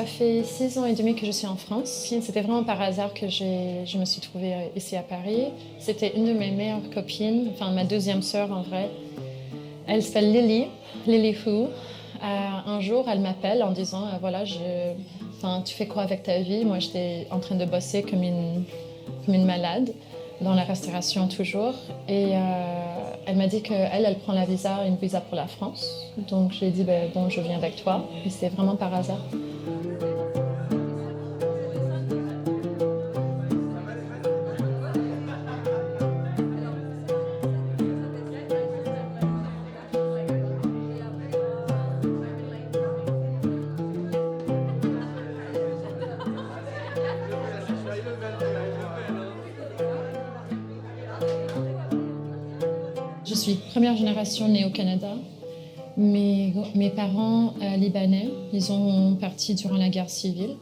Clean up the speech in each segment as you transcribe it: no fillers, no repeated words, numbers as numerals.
Ça fait 6 ans et demi que je suis en France. C'était vraiment par hasard que je me suis trouvée ici à Paris. C'était une de mes meilleures copines, enfin ma deuxième sœur en vrai. Elle s'appelle Lily Hu. Un jour, elle m'appelle en disant voilà, tu fais quoi avec ta vie? Moi, j'étais en train de bosser comme une malade, dans la restauration toujours. Et elle m'a dit qu'elle prend une visa pour la France. Donc, j'ai dit bon, je viens avec toi. Et c'est vraiment par hasard. Je suis première génération née au Canada. Mes parents libanais, ils ont parti durant la guerre civile.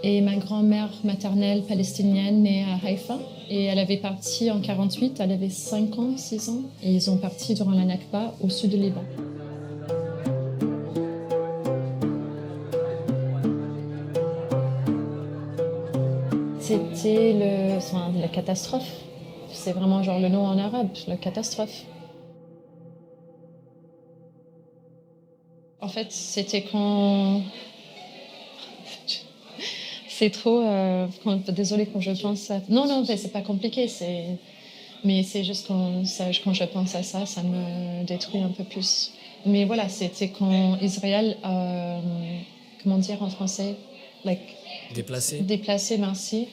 Et ma grand-mère maternelle palestinienne née à Haïfa. Et elle avait parti en 1948, elle avait 5 ans, 6 ans. Et ils ont parti durant la Nakba au sud du Liban. C'était la catastrophe. C'est vraiment genre le nom en arabe, la catastrophe. En fait, c'était quand... C'est trop... Désolée quand je pense à... Non, c'est pas compliqué. Mais c'est juste quand je pense à ça, ça me détruit un peu plus. Mais voilà, c'était quand Israël... comment dire en français? Déplacé, merci.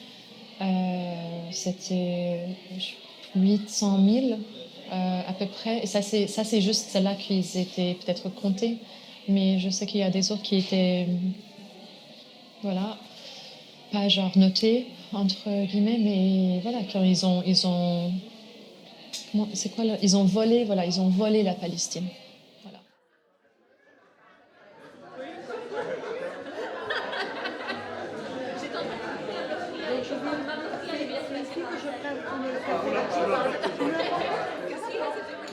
C'était 800 000 à peu près. Et ça, c'est juste celle-là qu'ils étaient peut-être comptés. Mais je sais qu'il y a des autres qui étaient, voilà, pas genre notés, entre guillemets, mais voilà, quand ils ont c'est quoi, ils ont volé, voilà, ils ont volé la Palestine. Voilà.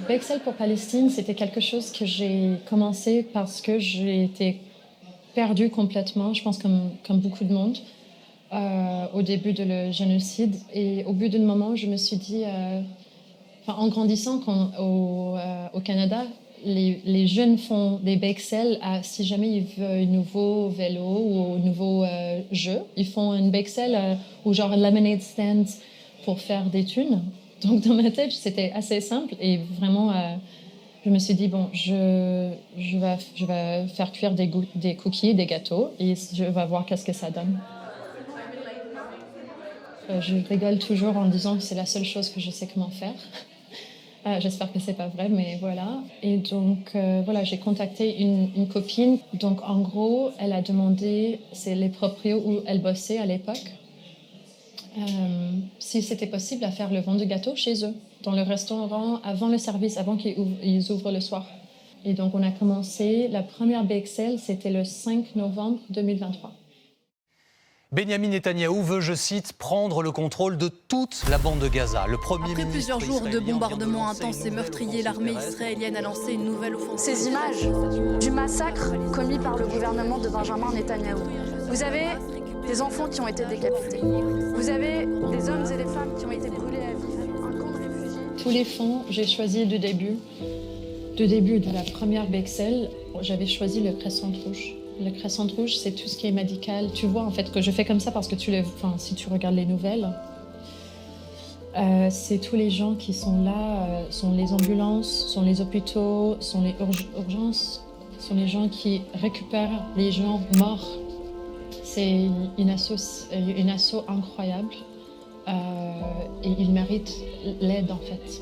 Bexel pour Palestine, c'était quelque chose que j'ai commencé parce que j'ai été perdue complètement, je pense comme beaucoup de monde, au début de le génocide. Et au bout d'un moment, je me suis dit, en grandissant au Canada, les jeunes font des Bexel si jamais ils veulent un nouveau vélo ou un nouveau jeu. Ils font un Bexel ou genre un lemonade stand pour faire des thunes. Donc dans ma tête, c'était assez simple et vraiment, je me suis dit, bon, je vais faire cuire des cookies, des gâteaux et je vais voir qu'est-ce que ça donne. Je rigole toujours en disant que c'est la seule chose que je sais comment faire. J'espère que c'est pas vrai, mais voilà. Et donc, voilà, j'ai contacté une copine. Donc, en gros, elle a demandé, c'est les proprios où elle bossait à l'époque, si c'était possible à faire le vent du gâteau chez eux, dans le restaurant, avant le service, avant qu'ils ouvrent le soir. Et donc, on a commencé. La première BXL, c'était le 5 novembre 2023. Benyamin Netanyahou veut, je cite, prendre le contrôle de toute la bande de Gaza. Le premier Après plusieurs jours de bombardements intenses et meurtriers, l'armée israélienne a lancé une nouvelle offensive. Ces images du massacre commis par le gouvernement de Benjamin Netanyahou. Vous avez des enfants qui ont été décapités. Vous avez des hommes et des femmes qui ont été brûlés à vif. Un camp de réfugiés. Tous les fonds, j'ai choisi du début de la première BXL, j'avais choisi le Crescent Rouge. Le Crescent Rouge, c'est tout ce qui est médical. Tu vois en fait que je fais comme ça parce que si tu regardes les nouvelles, c'est tous les gens qui sont là, sont les ambulances, sont les hôpitaux, sont les urgences, sont les gens qui récupèrent les gens morts. C'est une asso incroyable et ils méritent l'aide en fait.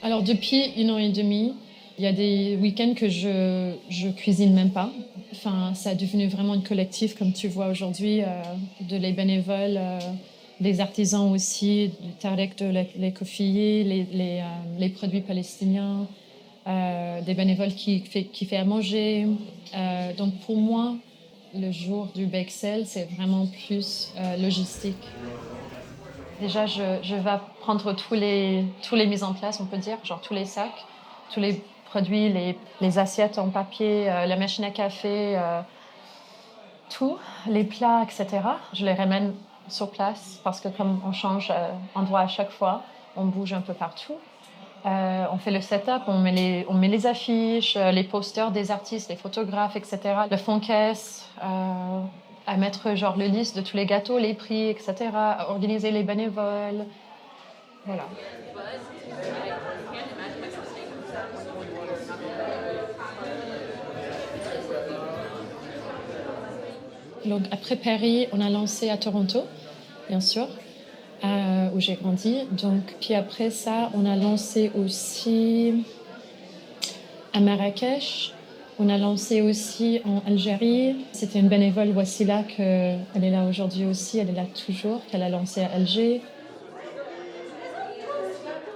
Alors depuis 1 an et demi, il y a des week-ends que je cuisine même pas. Enfin, ça a devenu vraiment un collectif, comme tu vois aujourd'hui, de les bénévoles, des artisans aussi, du Tarek de l'écofillier, les produits palestiniens, des bénévoles qui fait à manger. Donc pour moi, le jour du Bexel, c'est vraiment plus logistique. Déjà, je vais prendre tous les mises en place, on peut dire, genre tous les sacs, tous les produits, les assiettes en papier, la machine à café, tout, les plats, etc. Je les ramène sur place parce que comme on change endroit à chaque fois, on bouge un peu partout. On fait le setup, on met les affiches, les posters des artistes, les photographes, etc. Le fond caisse, à mettre genre le liste de tous les gâteaux, les prix, etc. À organiser les bénévoles. Voilà. Donc après Paris, on a lancé à Toronto, bien sûr, où j'ai grandi. Donc, puis après ça, on a lancé aussi à Marrakech. On a lancé aussi en Algérie. C'était une bénévole, Wassila, elle est là aujourd'hui aussi, elle est là toujours, qu'elle a lancé à Alger.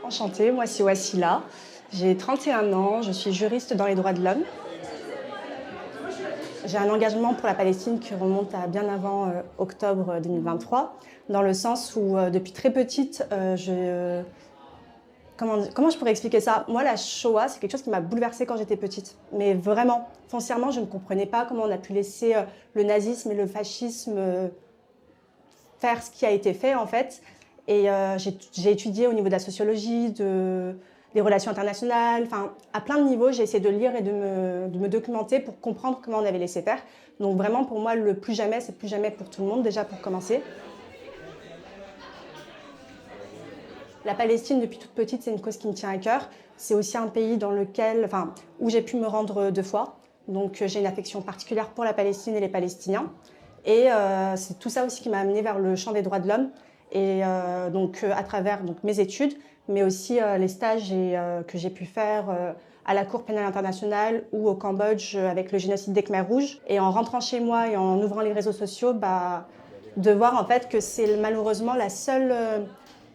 Enchantée, moi c'est Wassila. J'ai 31 ans, je suis juriste dans les droits de l'homme. J'ai un engagement pour la Palestine qui remonte à bien avant octobre 2023, dans le sens où depuis très petite, comment je pourrais expliquer ça? Moi, la Shoah, c'est quelque chose qui m'a bouleversée quand j'étais petite. Mais vraiment, foncièrement, je ne comprenais pas comment on a pu laisser le nazisme et le fascisme faire ce qui a été fait, en fait. Et j'ai étudié au niveau de la sociologie, des relations internationales, enfin, à plein de niveaux, j'ai essayé de lire et de me documenter pour comprendre comment on avait laissé faire. Donc vraiment, pour moi, le plus jamais, c'est plus jamais pour tout le monde, déjà pour commencer. La Palestine, depuis toute petite, c'est une cause qui me tient à cœur. C'est aussi un pays où j'ai pu me rendre 2 fois. Donc j'ai une affection particulière pour la Palestine et les Palestiniens. Et c'est tout ça aussi qui m'a amenée vers le champ des droits de l'homme. Et à travers mes études, mais aussi les stages que j'ai pu faire à la Cour pénale internationale ou au Cambodge avec le génocide des Khmers rouges. Et en rentrant chez moi et en ouvrant les réseaux sociaux, de voir en fait que c'est malheureusement la seule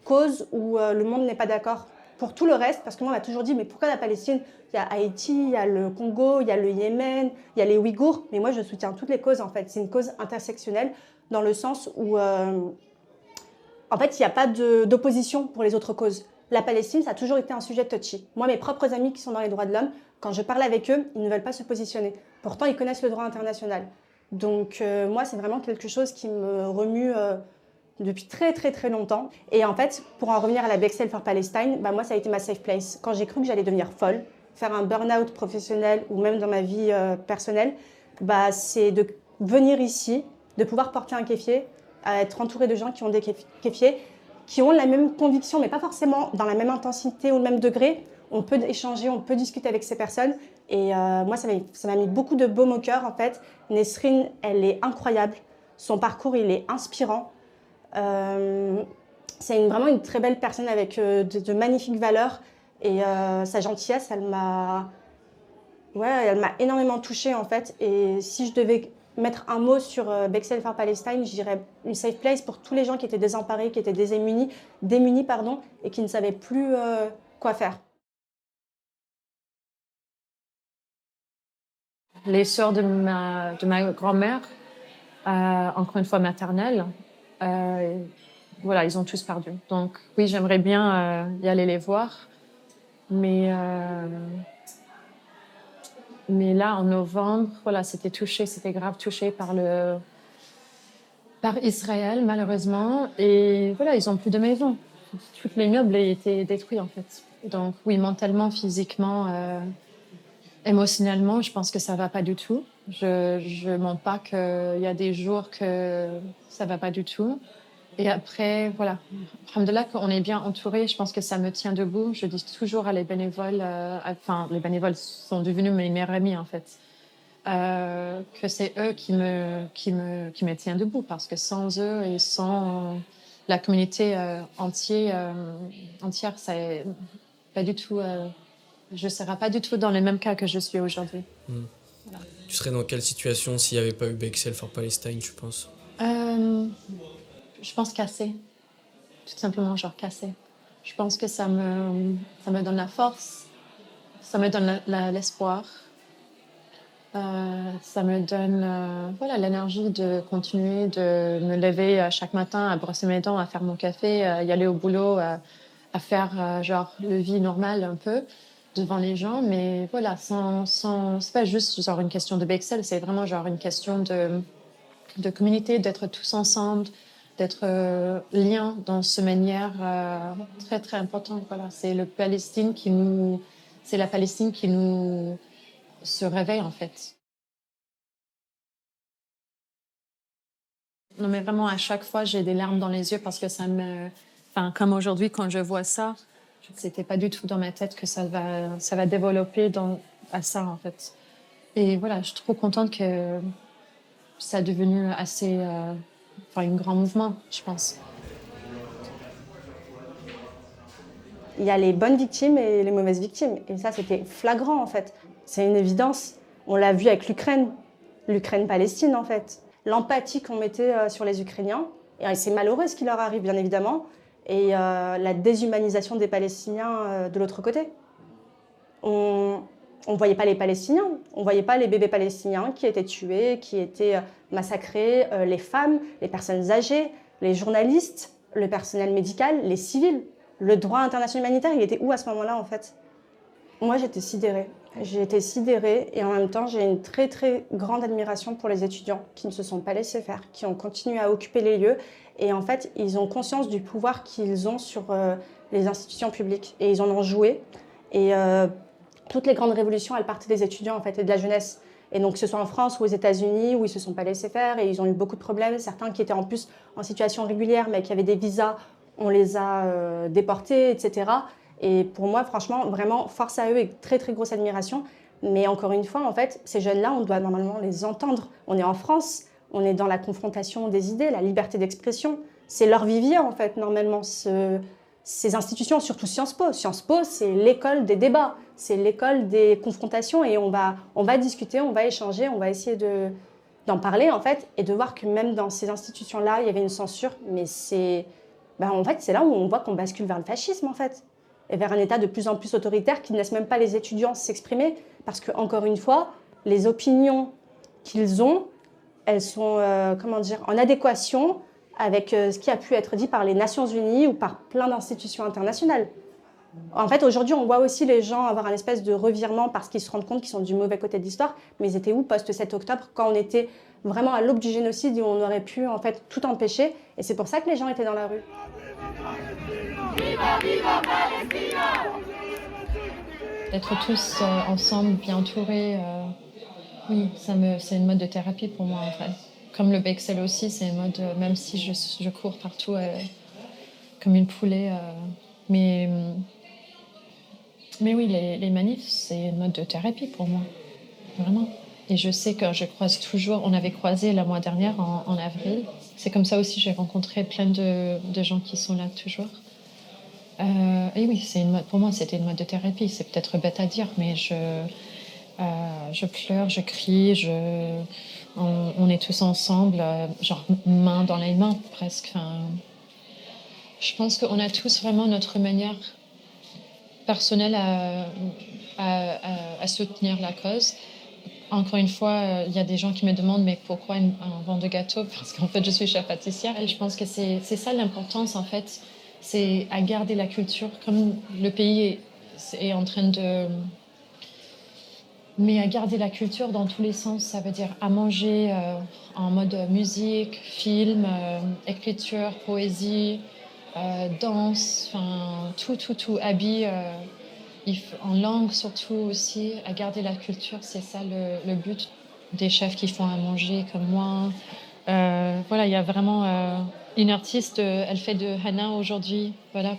cause où le monde n'est pas d'accord. Pour tout le reste, parce que moi on m'a toujours dit mais pourquoi la Palestine? Il y a Haïti, il y a le Congo, il y a le Yémen, il y a les Ouïghours. Mais moi je soutiens toutes les causes en fait. C'est une cause intersectionnelle dans le sens où en fait il n'y a pas d'opposition pour les autres causes. La Palestine, ça a toujours été un sujet touchy. Moi, mes propres amis qui sont dans les droits de l'homme, quand je parle avec eux, ils ne veulent pas se positionner. Pourtant, ils connaissent le droit international. Donc, moi, c'est vraiment quelque chose qui me remue depuis très, très, très longtemps. Et en fait, pour en revenir à la Bexcel for Palestine, moi, ça a été ma safe place. Quand j'ai cru que j'allais devenir folle, faire un burn-out professionnel ou même dans ma vie personnelle, c'est de venir ici, de pouvoir porter un kéfier, à être entourée de gens qui ont des kéfiers, qui ont la même conviction, mais pas forcément dans la même intensité ou le même degré. On peut échanger, on peut discuter avec ces personnes. Et moi, ça m'a mis beaucoup de baume au cœur, en fait. Nesrine, elle est incroyable. Son parcours, il est inspirant. C'est vraiment une très belle personne avec de magnifiques valeurs. Et sa gentillesse, elle m'a énormément touchée, en fait. Et si je devais mettre un mot sur Bexcel for Palestine, je dirais une safe place pour tous les gens qui étaient désemparés, qui étaient démunis, et qui ne savaient plus quoi faire. Les sœurs de ma grand-mère, encore une fois maternelle, ils ont tous perdu. Donc oui, j'aimerais bien y aller les voir, mais là, en novembre, c'était grave touché par Israël, malheureusement. Et voilà, ils n'ont plus de maison. Tous les meubles étaient détruits, en fait. Donc oui, mentalement, physiquement, émotionnellement, je pense que ça ne va pas du tout. Je ne mens pas qu'il y a des jours que ça ne va pas du tout. Et après, voilà, alhamdoulilah, qu'on est bien entouré, je pense que ça me tient debout. Je dis toujours à les bénévoles, les bénévoles sont devenus mes meilleurs amis, en fait, que c'est eux qui me tiennent debout, parce que sans eux et sans la communauté entière, c'est pas du tout, je ne serais pas du tout dans le même cas que je suis aujourd'hui. Voilà. Tu serais dans quelle situation s'il n'y avait pas eu Bexcel for Palestine, tu penses? Je pense cassé, tout simplement, genre cassé. Je pense que ça me donne la force, ça me donne l'espoir, ça me donne l'énergie de continuer, de me lever chaque matin, à brosser mes dents, à faire mon café, y aller au boulot, à faire le vie normale un peu. devant les gens, mais voilà, c'est pas juste genre une question de Bexel, c'est vraiment genre une question de communauté, d'être tous ensemble, d'être liés dans cette manière très très importante. Voilà, c'est la Palestine qui nous se réveille en fait. Non mais vraiment à chaque fois j'ai des larmes dans les yeux parce que comme aujourd'hui quand je vois ça, c'était pas du tout dans ma tête que ça va développer à ça en fait. Et voilà, je suis trop contente que ça a devenu assez un grand mouvement, je pense. Il y a les bonnes victimes et les mauvaises victimes. Et ça, c'était flagrant, en fait. C'est une évidence. On l'a vu avec l'Ukraine-Palestine, en fait. L'empathie qu'on mettait sur les Ukrainiens, et c'est malheureux ce qui leur arrive, bien évidemment, et la déshumanisation des Palestiniens de l'autre côté. On ne voyait pas les Palestiniens, on ne voyait pas les bébés palestiniens qui étaient tués, qui étaient massacrés, les femmes, les personnes âgées, les journalistes, le personnel médical, les civils. Le droit international humanitaire, il était où à ce moment-là, en fait? Moi, j'étais sidérée. J'ai été sidérée et en même temps, j'ai une très, très grande admiration pour les étudiants qui ne se sont pas laissés faire, qui ont continué à occuper les lieux. Et en fait, ils ont conscience du pouvoir qu'ils ont sur les institutions publiques. Et ils en ont joué. Et toutes les grandes révolutions, elles partaient des étudiants, en fait, et de la jeunesse. Et donc, que ce soit en France ou aux États-Unis, où ils ne se sont pas laissés faire et ils ont eu beaucoup de problèmes. Certains qui étaient en plus en situation régulière, mais qui avaient des visas, on les a déportés, etc. Et pour moi, franchement, vraiment, force à eux et très, très grosse admiration. Mais encore une fois, en fait, ces jeunes-là, on doit normalement les entendre. On est en France, on est dans la confrontation des idées, la liberté d'expression. C'est leur vivier, en fait, normalement, ces institutions, surtout Sciences Po. Sciences Po, c'est l'école des débats, c'est l'école des confrontations. Et on va discuter, on va échanger, on va essayer d'en parler, en fait, et de voir que même dans ces institutions-là, il y avait une censure. Mais en fait, c'est là où on voit qu'on bascule vers le fascisme, en fait, et vers un État de plus en plus autoritaire qui ne laisse même pas les étudiants s'exprimer, parce que, encore une fois, les opinions qu'ils ont, elles sont en adéquation avec ce qui a pu être dit par les Nations Unies ou par plein d'institutions internationales. En fait, aujourd'hui, on voit aussi les gens avoir un espèce de revirement parce qu'ils se rendent compte qu'ils sont du mauvais côté de l'histoire, mais ils étaient où post-7 octobre, quand on était vraiment à l'aube du génocide, où on aurait pu en fait tout empêcher, et c'est pour ça que les gens étaient dans la rue. D'être tous ensemble, bien entourés, oui, c'est une mode de thérapie pour moi en fait. Comme le Bexel aussi, c'est une mode, même si je cours partout comme une poulet. Mais oui, les manifs, c'est une mode de thérapie pour moi, vraiment. Et je sais que je croise toujours, on avait croisé le mois dernier en avril. C'est comme ça aussi, j'ai rencontré plein de gens qui sont là toujours. Et oui, pour moi, c'était une mode de thérapie. C'est peut-être bête à dire, mais je pleure, je crie, on est tous ensemble, genre main dans les mains presque. Enfin, je pense qu'on a tous vraiment notre manière personnelle à soutenir la cause. Encore une fois, il y a des gens qui me demandent mais pourquoi un vent de gâteau? Parce qu'en fait, je suis chef pâtissière et je pense que c'est ça l'importance en fait. C'est à garder la culture comme le pays est en train de... Mais à garder la culture dans tous les sens, ça veut dire à manger en mode musique, film, écriture, poésie, danse, tout, habits, en langue surtout aussi, à garder la culture, c'est ça le but des chefs qui font à manger comme moi. Voilà, il y a vraiment une artiste, elle fait de henna aujourd'hui, voilà,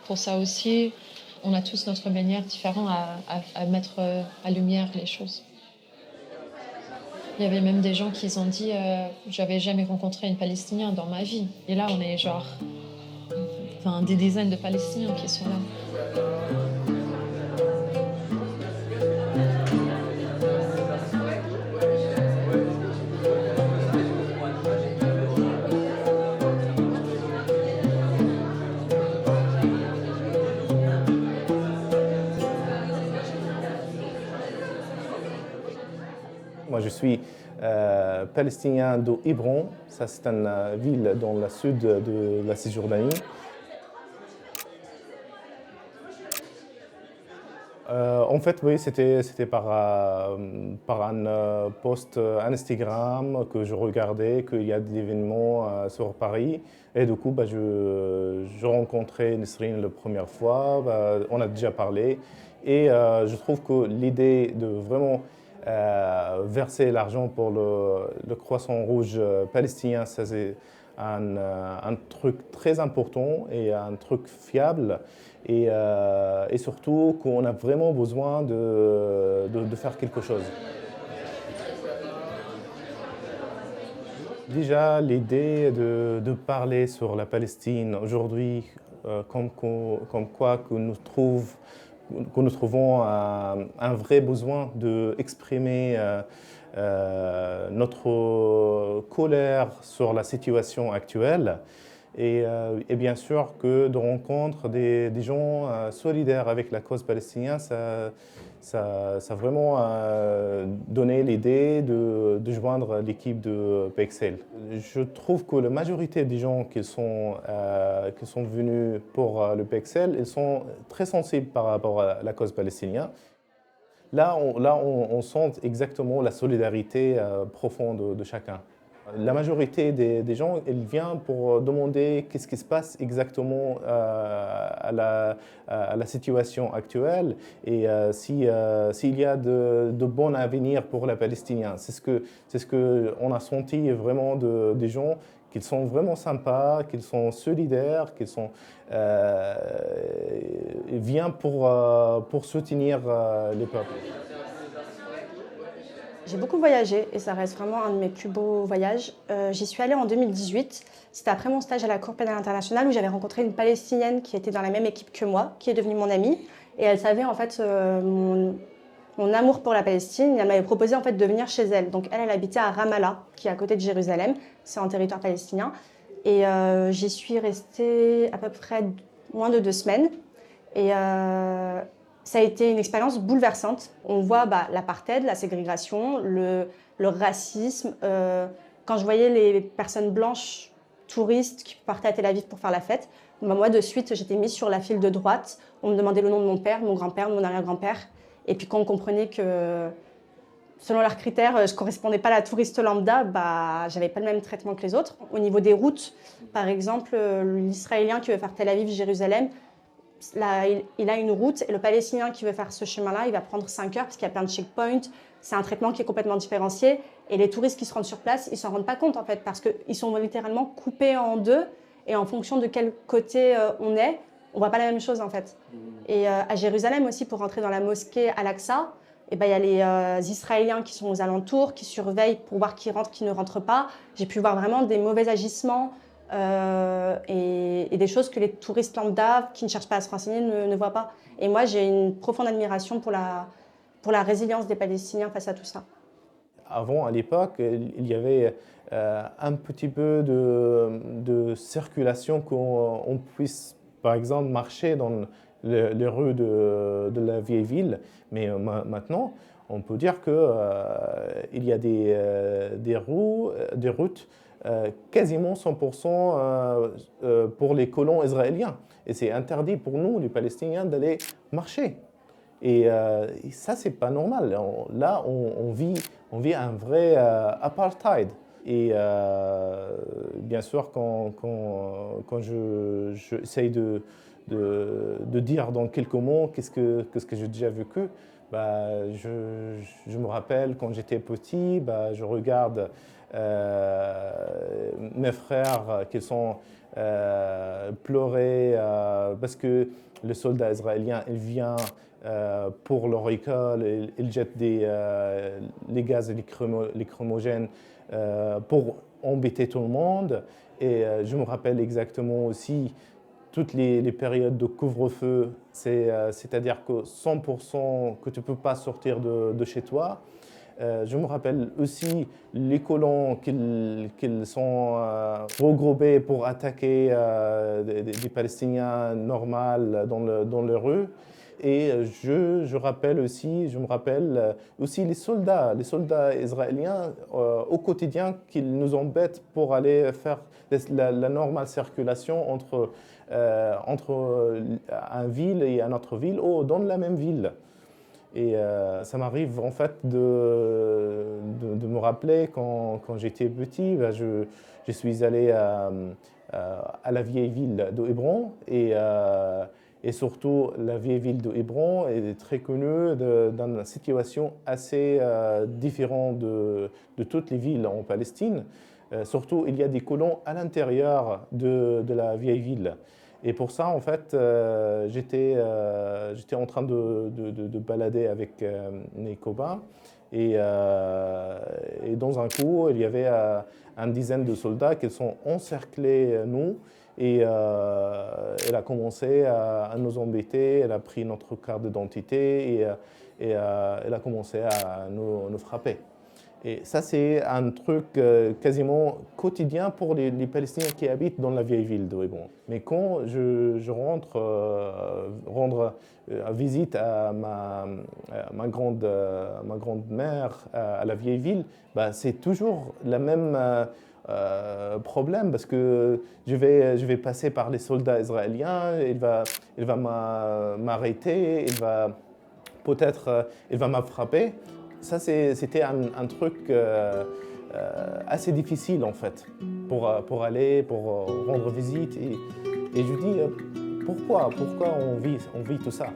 pour ça aussi. On a tous notre manière différente à mettre à lumière les choses. Il y avait même des gens qui ont dit j'avais jamais rencontré une Palestinienne dans ma vie. Et là, on est genre des dizaines de Palestiniens qui sont là. Moi, je suis palestinien de Hébron. Ça, c'est une ville dans le sud de la Cisjordanie. En fait, oui, c'était par un post Instagram que je regardais qu'il y a des événements sur Paris. Et du coup, je rencontrais Nesrine la première fois, on a déjà parlé. Et je trouve que l'idée de vraiment verser l'argent pour le Croissant Rouge palestinien, ça c'est un truc très important et un truc fiable. Et surtout qu'on a vraiment besoin de faire quelque chose. Déjà, l'idée de parler sur la Palestine aujourd'hui, comme quoi que nous trouvons un vrai besoin d'exprimer notre colère sur la situation actuelle. Et bien sûr que de rencontrer des gens solidaires avec la cause palestinienne, ça a vraiment donné l'idée de joindre l'équipe de PXL. Je trouve que la majorité des gens qui sont venus pour le PXL, ils sont très sensibles par rapport à la cause palestinienne. Là, on sent exactement la solidarité profonde de chacun. La majorité des gens, ils viennent pour demander qu'est-ce qui se passe exactement à la situation actuelle et s'il y a de bons avenirs pour la Palestinienne. C'est ce que on a senti vraiment des gens qu'ils sont vraiment sympas, qu'ils sont solidaires, qu'ils viennent pour soutenir les peuples. J'ai beaucoup voyagé et ça reste vraiment un de mes plus beaux voyages. J'y suis allée en 2018. C'était après mon stage à la Cour pénale internationale où j'avais rencontré une Palestinienne qui était dans la même équipe que moi, qui est devenue mon amie. Et elle savait en fait mon amour pour la Palestine. Et elle m'avait proposé en fait de venir chez elle. Donc elle habitait à Ramallah, qui est à côté de Jérusalem. C'est en territoire palestinien. Et j'y suis restée à peu près moins de 2 semaines. Et ça a été une expérience bouleversante. On voit l'apartheid, la ségrégation, le racisme. Quand je voyais les personnes blanches touristes qui partaient à Tel Aviv pour faire la fête, moi de suite j'étais mise sur la file de droite. On me demandait le nom de mon père, mon grand-père, mon arrière-grand-père. Et puis quand on comprenait que selon leurs critères, je ne correspondais pas à la touriste lambda, je n'avais pas le même traitement que les autres. Au niveau des routes, par exemple, l'Israélien qui veut faire Tel Aviv-Jérusalem, là, il a une route et le Palestinien qui veut faire ce chemin-là, il va prendre 5 heures parce qu'il y a plein de checkpoints. C'est un traitement qui est complètement différencié. Et les touristes qui se rendent sur place, ils ne s'en rendent pas compte en fait parce qu'ils sont littéralement coupés en deux et en fonction de quel côté on est, on ne voit pas la même chose en fait. Et à Jérusalem aussi, pour rentrer dans la mosquée Al-Aqsa, il y a les Israéliens qui sont aux alentours, qui surveillent pour voir qui rentre, qui ne rentre pas. J'ai pu voir vraiment des mauvais agissements. Et des choses que les touristes lambda qui ne cherchent pas à se renseigner ne voient pas. Et moi, j'ai une profonde admiration pour la résilience des Palestiniens face à tout ça. Avant, à l'époque, il y avait un petit peu de circulation qu'on puisse, par exemple, marcher dans les rues de la vieille ville. Mais maintenant, on peut dire qu'il y a des routes quasiment 100% pour les colons israéliens. Et c'est interdit pour nous, les Palestiniens, d'aller marcher. Et ça, c'est pas normal. Là, on vit un vrai apartheid. Et bien sûr, quand j'essaye de dire dans quelques mots qu'est-ce que j'ai déjà vécu, je me rappelle quand j'étais petit, je regarde mes frères qui sont pleurés parce que le soldat israélien il vient pour leur école, il jette les gaz lacrymogènes pour embêter tout le monde. Et je me rappelle exactement aussi toutes les périodes de couvre-feu, c'est-à-dire que 100% que tu ne peux pas sortir de chez toi. Je me rappelle aussi les colons qu'ils sont regroupés pour attaquer des Palestiniens normaux dans les rues. Et je me rappelle aussi les soldats israéliens au quotidien qu'ils nous embêtent pour aller faire la normale circulation entre une ville et une autre ville ou dans la même ville. Et ça m'arrive en fait de me rappeler quand j'étais petit, je suis allé à la vieille ville de Hébron et surtout la vieille ville de Hébron est très connue dans une situation assez différente de toutes les villes en Palestine. Surtout, il y a des colons à l'intérieur de la vieille ville. Et pour ça, en fait, j'étais en train de balader avec mes copains. Et dans un coup, il y avait une dizaine de soldats qui sont encerclés nous. Et elle a commencé à nous embêter. Elle a pris notre carte d'identité et elle a commencé à nous frapper. Et ça, c'est un truc quasiment quotidien pour les Palestiniens qui habitent dans la vieille ville de Hébron. Mais quand je rentre rendre visite à ma grand-mère à la vieille ville, bah, c'est toujours le même problème parce que je vais passer par les soldats israéliens, il va m'arrêter, peut-être il va me frapper. Ça, c'était un truc assez difficile, en fait, pour rendre visite. Et je dis, pourquoi on vit tout ça?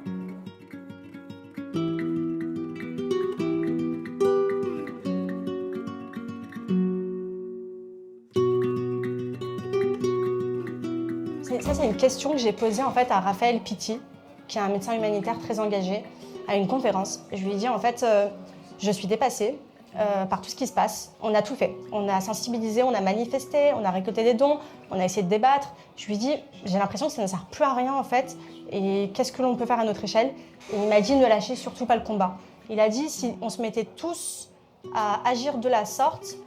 Ça, c'est une question que j'ai posée, en fait, à Raphaël Pitti, qui est un médecin humanitaire très engagé, à une conférence. Je lui ai dit, en fait, je suis dépassée par tout ce qui se passe. On a tout fait. On a sensibilisé, on a manifesté, on a récolté des dons, on a essayé de débattre. Je lui ai dit, j'ai l'impression que ça ne sert plus à rien en fait. Et qu'est-ce que l'on peut faire à notre échelle? Et il m'a dit, ne lâchez surtout pas le combat. Il a dit, si on se mettait tous à agir de la sorte,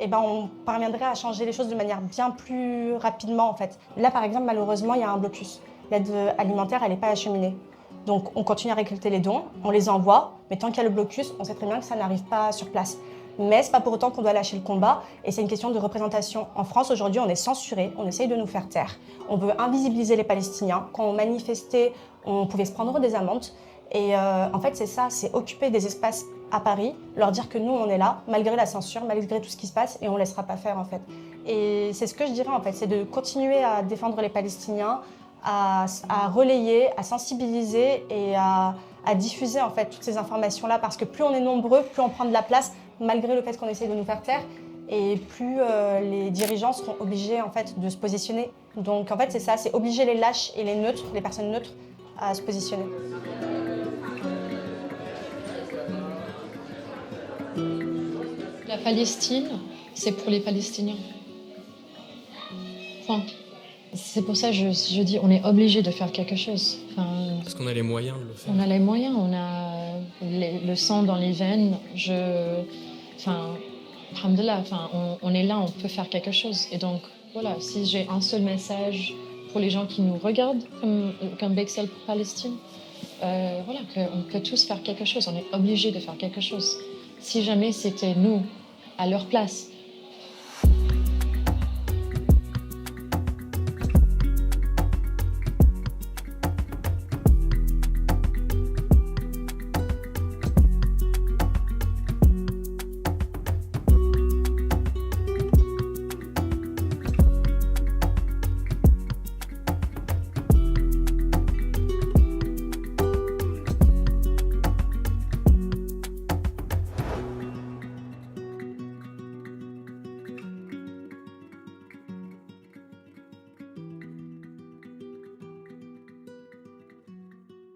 eh ben, on parviendrait à changer les choses de manière bien plus rapidement en fait. Là par exemple, malheureusement, il y a un blocus. L'aide alimentaire, elle n'est pas acheminée. Donc on continue à récolter les dons, on les envoie, mais tant qu'il y a le blocus, on sait très bien que ça n'arrive pas sur place. Mais ce n'est pas pour autant qu'on doit lâcher le combat, et c'est une question de représentation. En France, aujourd'hui, on est censuré, on essaye de nous faire taire. On veut invisibiliser les Palestiniens. Quand on manifestait, on pouvait se prendre des amendes. Et en fait, c'est ça, c'est occuper des espaces à Paris, leur dire que nous, on est là, malgré la censure, malgré tout ce qui se passe, et on ne laissera pas faire, en fait. Et c'est ce que je dirais, en fait, c'est de continuer à défendre les Palestiniens, à relayer, à sensibiliser et à diffuser en fait toutes ces informations-là, parce que plus on est nombreux, plus on prend de la place, malgré le fait qu'on essaie de nous faire taire, et plus les dirigeants seront obligés en fait de se positionner. Donc en fait c'est ça, c'est obliger les lâches et les neutres, les personnes neutres, à se positionner. La Palestine, c'est pour les Palestiniens. Enfin, c'est pour ça que je dis on est obligé de faire quelque chose. Enfin, parce qu'on a les moyens de le faire. On a les moyens, on a le sang dans les veines. Alhamdoulilah, on est là, on peut faire quelque chose. Et donc, voilà, si j'ai un seul message pour les gens qui nous regardent comme Bexcel pour Palestine, voilà, qu'on peut tous faire quelque chose. On est obligé de faire quelque chose. Si jamais c'était nous, à leur place,